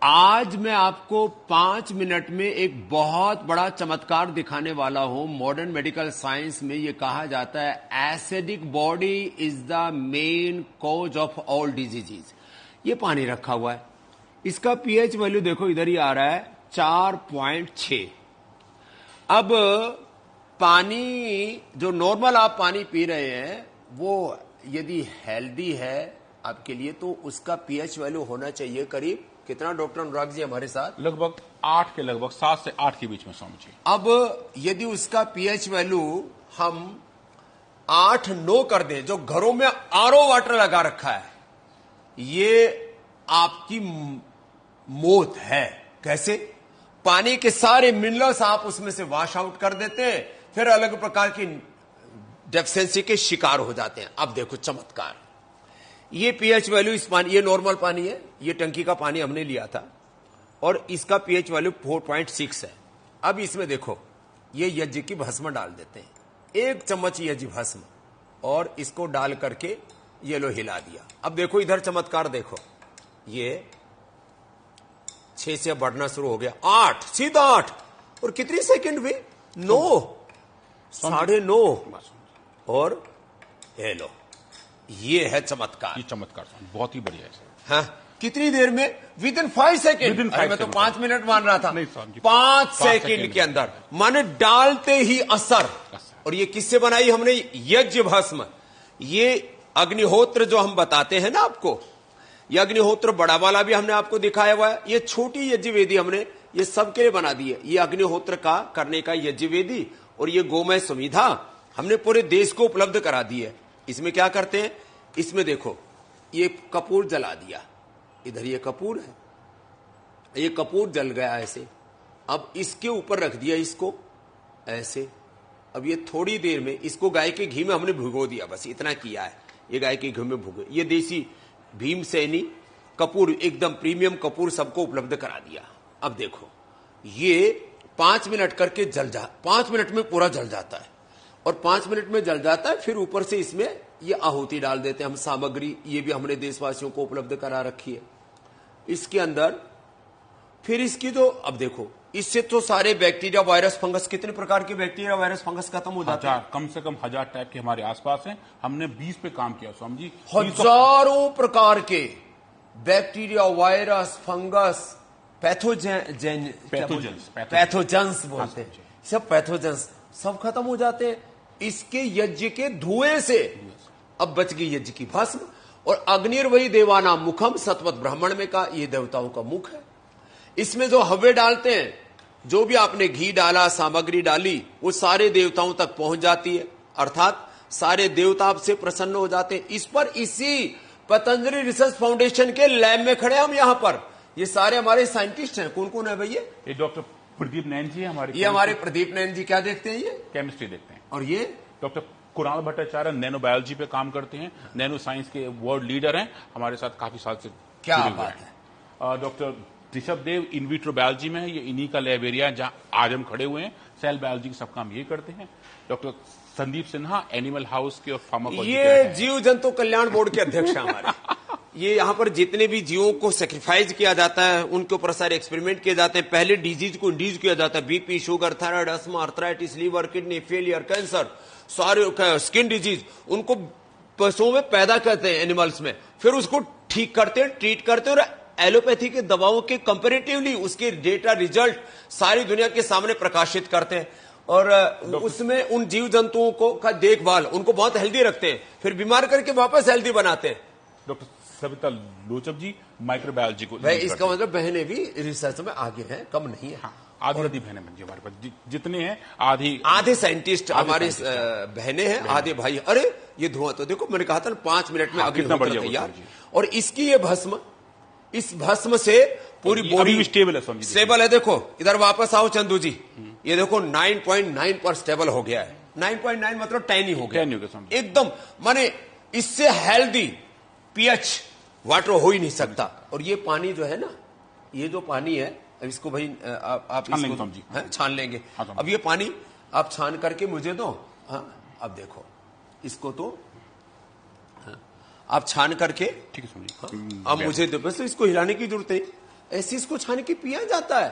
आज मैं आपको 5 मिनट में एक बहुत बड़ा चमत्कार दिखाने वाला हूं। मॉडर्न मेडिकल साइंस में यह कहा जाता है acidic body is the main cause of all diseases. ये पानी रखा हुआ है, इसका पीएच वैल्यू देखो इधर ही आ रहा है 4.6। अब पानी जो नॉर्मल आप पानी पी रहे हैं वो यदि हेल्दी है आपके लिए तो उसका पीएच वैल्यू होना चाहिए करीब कितना डॉक्टर अनुराग जी हमारे साथ? लगभग 8 के लगभग 7 से 8 के बीच में स्वामी जी। अब यदि उसका पीएच वैल्यू हम 8-9 कर दें, जो घरों में आरओ वाटर लगा रखा है, ये आपकी मौत है। कैसे? पानी के सारे मिनरल्स आप उसमें से वॉश आउट कर देते हैं, फिर अलग प्रकार की डेफिशिएंसी के शिकार हो जाते हैं। अब देखो चमत्कार, ये पीएच वैल्यू इस पानी, ये नॉर्मल पानी है, ये टंकी का पानी हमने लिया था और इसका पीएच वैल्यू 4.6 है। अब इसमें देखो ये यज्ञ की भस्म डाल देते हैं, 1 चम्मच यज्ञ भस्म, और इसको डाल करके ये लो हिला दिया। अब देखो इधर चमत्कार देखो, ये 6 से बढ़ना शुरू हो गया, 8, सीधा 8, और कितनी सेकंड हुई? 9, 9.5, और ये लो, ये है चमत्कार। ये चमत्कार बहुत ही बढ़िया है। हाँ, कितनी देर में? With in 5 second. मैं तो 5 मिनट मान रहा था। 5 सेकेंड के अंदर, माने डालते ही असर। और ये किससे बनाई हमने? यज्ञ भस्म। ये अग्निहोत्र जो हम बताते हैं ना आपको, ये अग्निहोत्र बड़ा वाला भी हमने आपको दिखाया हुआ है, ये छोटी यज्ञ वेदी हमने ये सबके लिए बना दी है। ये अग्निहोत्र का करने का यज्ञ वेदी और ये गोमय सुविधा हमने पूरे देश को उपलब्ध करा दी है। इसमें क्या करते हैं, इसमें देखो ये कपूर जला दिया, इधर ये कपूर है, ये कपूर जल गया ऐसे। अब इसके ऊपर रख दिया इसको ऐसे। अब ये थोड़ी देर में इसको गाय के घी में हमने भिगो दिया, बस इतना किया है। ये गाय के घी में भुगे, ये देसी भीमसेनी कपूर, एकदम प्रीमियम कपूर सबको उपलब्ध करा दिया। अब देखो ये 5 मिनट करके जल जा, 5 मिनट में पूरा जल जाता है, और 5 मिनट में जल जाता है। फिर ऊपर से इसमें ये आहुति डाल देते हैं हम, सामग्री, ये भी हमने देशवासियों को उपलब्ध करा रखी है इसके अंदर। फिर इसकी तो अब देखो, इससे तो सारे बैक्टीरिया वायरस फंगस, कितने प्रकार के बैक्टीरिया वायरस फंगस खत्म हो जाते हैं। कम से कम 1000 टाइप के हमारे आसपास हैं। हमने 20 पे काम किया स्वामी जी। हजारों प्रकार के बैक्टीरिया वायरस फंगस पैथोजेंस बोलते हैं, सब पैथोजेंस सब खत्म हो जाते हैं इसके यज्ञ के धुएं से। अब बच गई यज्ञ की भस्म। और अग्निर्वही देवानाम मुखम, सतवत ब्राह्मण में का ये देवताओं का मुख है। इसमें जो हव्य डालते हैं, जो भी आपने घी डाला, सामग्री डाली, वो सारे देवताओं तक पहुंच जाती है, अर्थात सारे देवता आपसे प्रसन्न हो जाते हैं। इस पर इसी पतंजलि रिसर्च फाउंडेशन के लैब में खड़े हम यहां पर, ये सारे हमारे साइंटिस्ट हैं। कौन कौन है भैया? ये डॉक्टर प्रदीप नैन जी हमारे, ये हमारे प्रदीप नैन जी क्या देखते हैं? ये केमिस्ट्री देखते हैं। और ये doctor Kunal Bhattacharya nano biology पे काम करते हैं, नैनो साइंस के वर्ल्ड लीडर हैं, हमारे साथ काफी साल से। क्या बात है। Doctor Rishabh Dev in vitro biology में है, ये इन्हीं का लैब एरिया है जहां आज हम खड़े हुए हैं। सेल बायोलॉजी के सब काम ये करते हैं। Doctor Sandeep Sinha animal house के और फार्माकोलॉजी, ये जीव जंतु कल्याण बोर्ड के अध्यक्ष हैं हमारे। ये यहाँ पर जितने भी जीवों को सेक्रीफाइस किया जाता है, उनके ऊपर सारे एक्सपेरिमेंट किए जाते हैं। पहले डिजीज को इंड्यूस किया जाता है, BP, sugar, thyroid, asthma, arthritis, liver, kidney failure, cancer, सारे स्किन डिजीज, उनको पशुओं में पैदा करते हैं, एनिमल्स में, फिर उसको ठीक करते हैं, ट्रीट करते हैं, और एलोपैथी के दवाओं के कंपेरेटिवली उसके डेटा रिजल्ट सारी दुनिया के सामने प्रकाशित करते हैं। और उसमें उन जीव जंतुओं को का देखभाल, उनको बहुत हेल्दी रखते हैं, फिर बीमार करके वापस हेल्दी बनाते हैं। डॉक्टर सविता लोचब जी माइक्रोबायोलॉजी को, इसका मतलब बहनें भी रिसर्च में आगे हैं, कम नहीं है। हाँ, आधी बहनें बन जी हमारे पास, जितने हैं आधे साइंटिस्ट हमारे बहनें हैं, आधे भाई। अरे ये धुआं तो देखो, मैंने कहा था 5 मिनट में कितना बढ़िया तैयार। और इसकी ये भस्म, इस भस्म से पूरी बॉडी स्टेबल है। देखो इधर वापस आओ चंदू जी, ये देखो 9.9 पर स्टेबल हो गया है। 9.9 मतलब 10 ही हो गया एकदम, माने इससे हेल्दी पीएच वाटर हो ही नहीं सकता। और ये पानी जो है ना, ये जो पानी है, अब इसको भाई आप इसको छान लेंगे। अब ये पानी आप छान करके मुझे दो। हाँ, अब देखो इसको तो आप छान करके, ठीक है, अब मुझे दो, बस इसको हिलाने की जरूरत है। ऐसे इसको छान के पिया जाता है।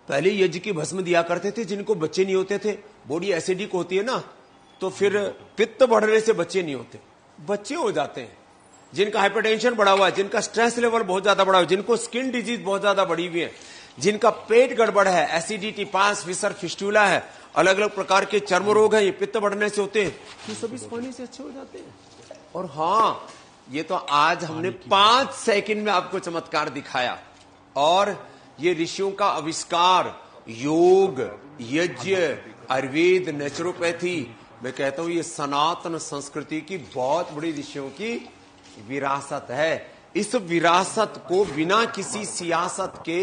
पहले यज्ञ की भस्म दिया करते थे जिनको बच्चे नहीं होते थे, बॉडी एसिडिक होती है ना, तो फिर पित्त बढ़ने से बच्चे नहीं होते, बच्चे हो जाते हैं। जिनका हाइपरटेंशन बढ़ा हुआ है, जिनका स्ट्रेस लेवल बहुत ज्यादा बढ़ा हुआ है, जिनको स्किन डिजीज बहुत ज्यादा बढ़ी हुई है, जिनका पेट गड़बड़ है, एसिडिटी, पास, फिसर, फिस्टूला है, अलग अलग प्रकार के चर्म रोग हैं, ये पित्त बढ़ने से होते हैं, ये सब इस पानी से अच्छे हो जाते हैं। और हाँ, ये तो आज हमने 5 सेकंड में आपको चमत्कार दिखाया। और ये ऋषियों का आविष्कार, योग, यज्ञ, आयुर्वेद, नेचुरोपैथी, मैं कहता हूं ये सनातन संस्कृति की बहुत बड़ी ऋषियों की विरासत है। इस विरासत को बिना किसी सियासत के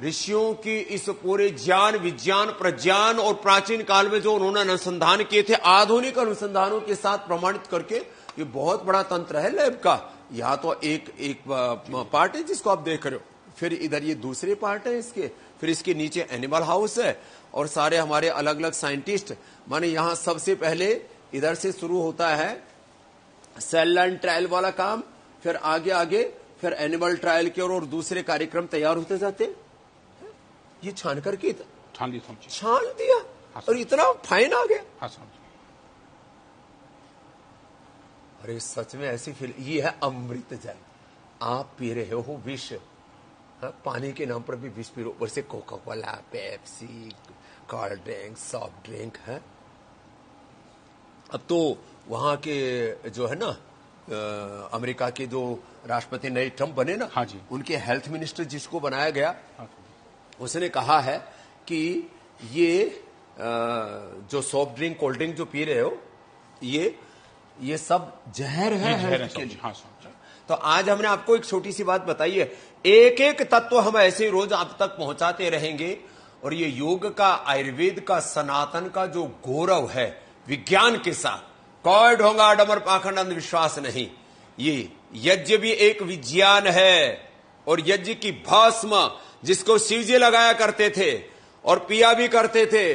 ऋषियों की इस पूरे ज्ञान, विज्ञान, प्रज्ञान और प्राचीन काल में जो उन्होंने अनुसंधान किए थे, आधुनिक अनुसंधानों के साथ प्रमाणित करके, ये बहुत बड़ा तंत्र है लैब का। यहां तो एक पार्ट है जिसको आप देख रहे हो, फिर इधर ये दूसरे पार्ट है इसके, फिर इसके नीचे एनिमल हाउस है और सारे हमारे अलग अलग साइंटिस्ट। माने यहां सबसे पहले इधर से शुरू होता है सेल लाइन ट्रायल वाला काम, फिर आगे आगे फिर एनिमल ट्रायल के और दूसरे कार्यक्रम तैयार होते जाते हैं। ये छान करके छान दिया और इतना फाइन आ गया। अरे सच में ऐसी फील, ये है अमृत जल। आप पी रहे हो विष, पानी के नाम पर भी विष पी रहे हो, ऊपर से Coca Cola, Pepsi, cold drink, soft drink है। अब तो वहां के जो है ना अमेरिका के जो राष्ट्रपति नए ट्रंप बने ना, हाँ जी, उनके हेल्थ मिनिस्टर जिसको बनाया गया, उसने कहा है कि ये जो सॉफ्ट ड्रिंक, कोल्ड ड्रिंक जो पी रहे हो, ये सब जहर है हेल्थ के लिए। हाँ, तो आज हमने आपको एक छोटी सी बात बताई है, एक एक तत्व हम ऐसे रोज आप तक पहुंचाते रहेंगे। और ये योग का, आयुर्वेद का, सनातन का जो गौरव है, विज्ञान के साथ कोई ढोंगा डमर पाखंड अंधविश्वास नहीं। ये यज्ञ भी एक विज्ञान है, और यज्ञ की भस्म जिसको शिवजी लगाया करते थे और पिया भी करते थे,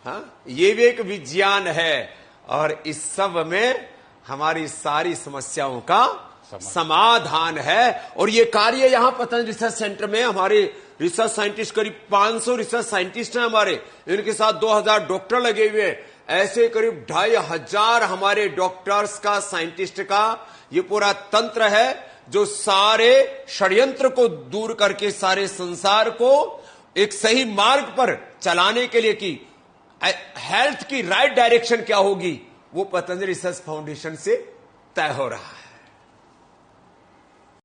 हाँ, ये भी एक विज्ञान है। और इस सब में हमारी सारी समस्याओं का समाधान है। और ये कार्य यहां पतंजलि रिसर्च सेंटर में हमारे रिसर्च साइंटिस्ट, करीब 500 रिसर्च साइंटिस्ट हैं हमारे, इनके साथ 2000 डॉक्टर लगे हुए हैं। ऐसे करीब 2500 हमारे डॉक्टर्स का, साइंटिस्ट का ये पूरा तंत्र है, जो सारे षड्यंत्र को दूर करके सारे संसार को एक सही मार्ग पर चलाने के लिए, कि हेल्थ की राइट डायरेक्शन क्या होगी, वो पतंजलि रिसर्च फाउंडेशन से तय हो रहा है।